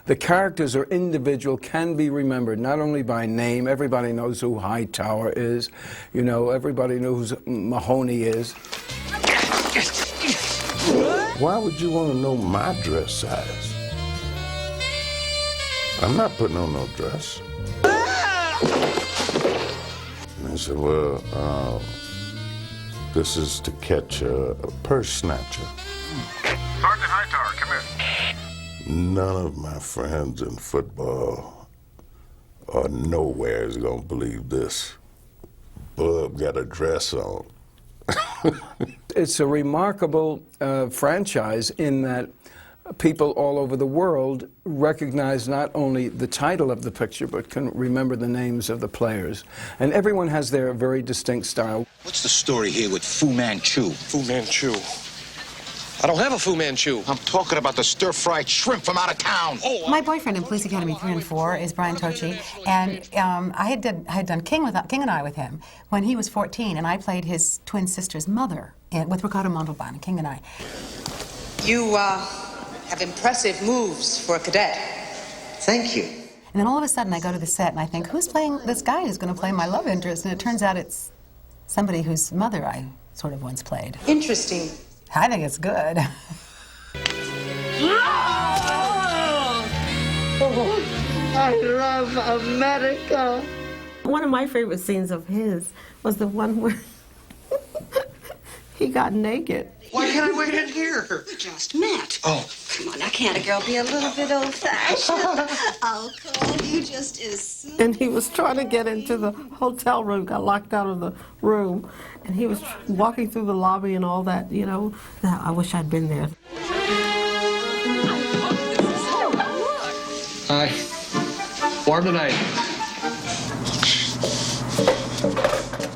The characters are individual, can be remembered not only by name. Everybody knows who Hightower is. You know, everybody knows who Mahoney is. Why would you want to know my dress size? I'm not putting on no dress. And I said, well, this is to catch a purse snatcher. Sergeant Hightower, come in. None of my friends in football or nowhere is gonna believe this. Bub got a dress on. It's a remarkable franchise in that people all over the world recognize not only the title of the picture, but can remember the names of the players. And everyone has their very distinct style. What's the story here with Fu Manchu? Fu Manchu? I don't have a Fu Manchu. I'm talking about the stir-fried shrimp from out of town. Oh, my boyfriend in Police Academy 3 and 4 is Brian Tochi, and I had done King and I with him when he was 14, and I played his twin sister's mother with Ricardo Montalban in King and I. You have impressive moves for a cadet. Thank you. And then all of a sudden I go to the set and I think, who's playing this guy who's going to play my love interest? And it turns out it's somebody whose mother I sort of once played. Interesting. I think it's good. I love America. One of my favorite scenes of his was the one where he got naked. Why can't I wait in here? We just met. Oh. Come on, now can't a girl be a little bit old-fashioned? I'll call you just as soon. And he was trying to get into the hotel room, got locked out of the room, and he was walking through the lobby and all that, you know. I wish I'd been there. Hi. Warm tonight.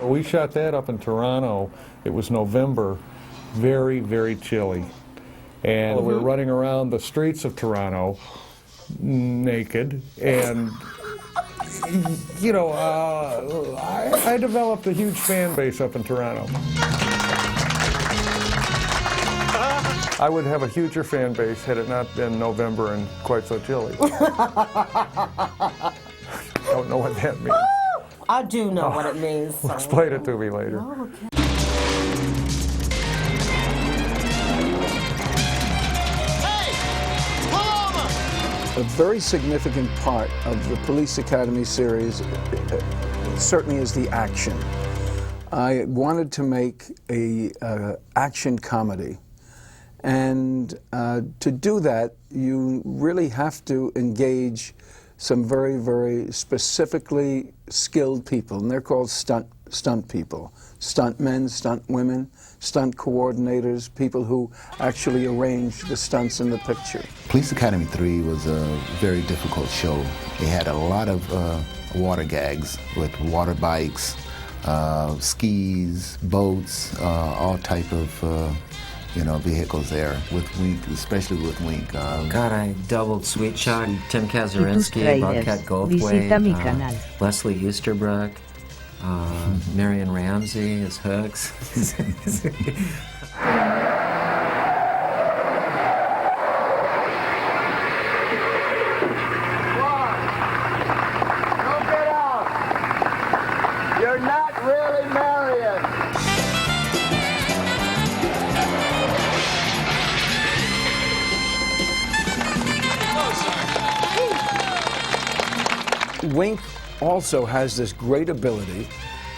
We shot that up in Toronto. It was November, very, very chilly. And we were running around the streets of Toronto naked, and you know, I developed a huge fan base up in Toronto. I would have a huger fan base had it not been November and quite so chilly. Don't know what that means. I do know what it means. So. Explain it to me later. Oh, okay. A very significant part of the Police Academy series certainly is the action. I wanted to make a action comedy, and to do that you really have to engage some very, very specifically skilled people, and they're called stunt people. Stunt men, stunt women, stunt coordinators, people who actually arrange the stunts in the picture. Police Academy 3 was a very difficult show. It had a lot of water gags with water bikes, skis, boats, all type of you know, vehicles there, with Wink, especially with Wink. God, I doubled Sweet Shot, Tim Kazurinsky, Bobcat Goldthwait, Leslie Easterbrook, Marion Ramsey as Hooks. You're not really Marion. Wink also has this great ability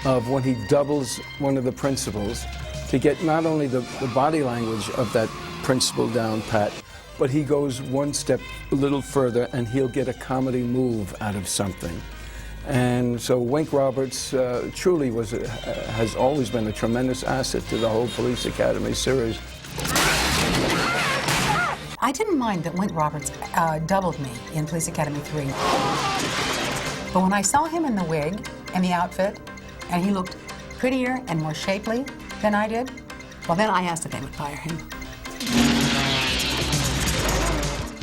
of, when he doubles one of the principals, to get not only the body language of that principal down pat, but he goes one step a little further and he'll get a comedy move out of something. And so Wink Roberts truly has always been a tremendous asset to the whole Police Academy series. I didn't mind that Wink Roberts doubled me in Police Academy 3. But when I saw him in the wig and the outfit, and he looked prettier and more shapely than I did, well, then I asked if they would hire him.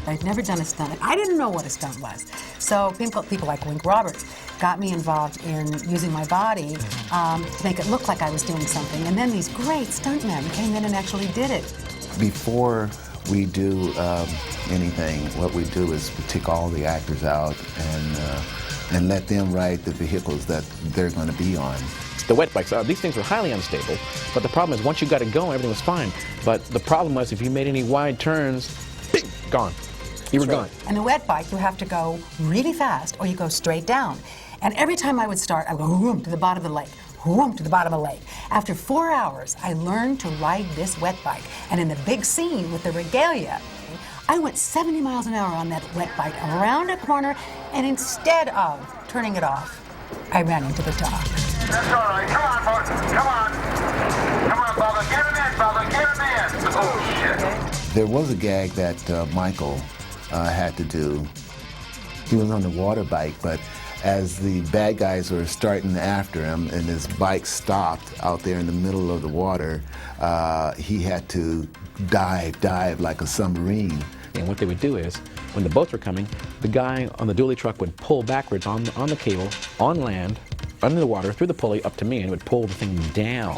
I'd never done a stunt. I didn't know what a stunt was. So people like Wink Roberts got me involved in using my body to make it look like I was doing something. And then these great stuntmen came in and actually did it. Before we do anything, what we do is we take all the actors out and let them ride the vehicles that they're going to be on. The wet bikes, these things were highly unstable, but the problem is once you got it going, everything was fine. But the problem was if you made any wide turns, bing, gone. You were gone. And the wet bike, you have to go really fast or you go straight down. And every time I would start, I would go whoom to the bottom of the lake, whoom to the bottom of the lake. After 4 hours, I learned to ride this wet bike. And in the big scene with the regalia, I went 70 miles an hour on that wet bike around a corner, and instead of turning it off, I ran into the dock. That's all right. Come on, folks. Come on. Come on, Bubba. Get him in, Bubba. Get him in. Oh, shit. There was a gag that Michael had to do. He was on the water bike, but as the bad guys were starting after him and his bike stopped out there in the middle of the water, he had to dive like a submarine. And what they would do is, when the boats were coming, the guy on the dually truck would pull backwards on the cable, on land, under the water, through the pulley, up to me, and would pull the thing down.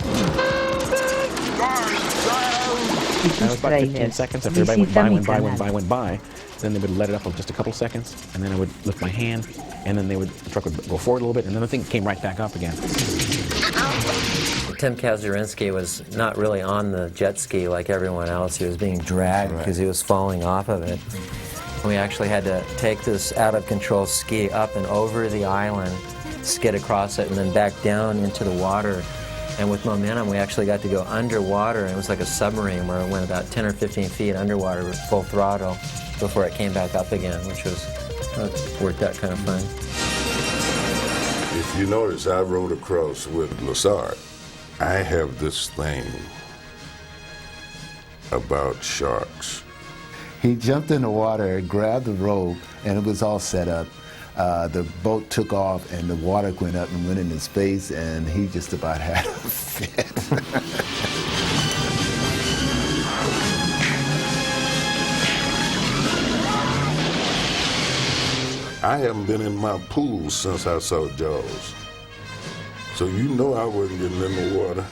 That was about 15 seconds. After everybody went by, then they would let it up for just a couple seconds, and then I would lift my hand, and then the truck would go forward a little bit, and then the thing came right back up again. Tim Kazurinsky was not really on the jet ski like everyone else. He was being dragged because he was falling off of it. We actually had to take this out-of-control ski up and over the island, skid across it, and then back down into the water. And with momentum, we actually got to go underwater, and it was like a submarine where it went about 10 or 15 feet underwater with full throttle before it came back up again, which was worked out kind of fun. If you notice, I rode across with Lassard. I have this thing about sharks. He jumped in the water, grabbed the rope, and it was all set up. The boat took off, and the water went up and went in his face, and he just about had a fit. I haven't been in my pool since I saw Jaws. So you know I wasn't getting in the water.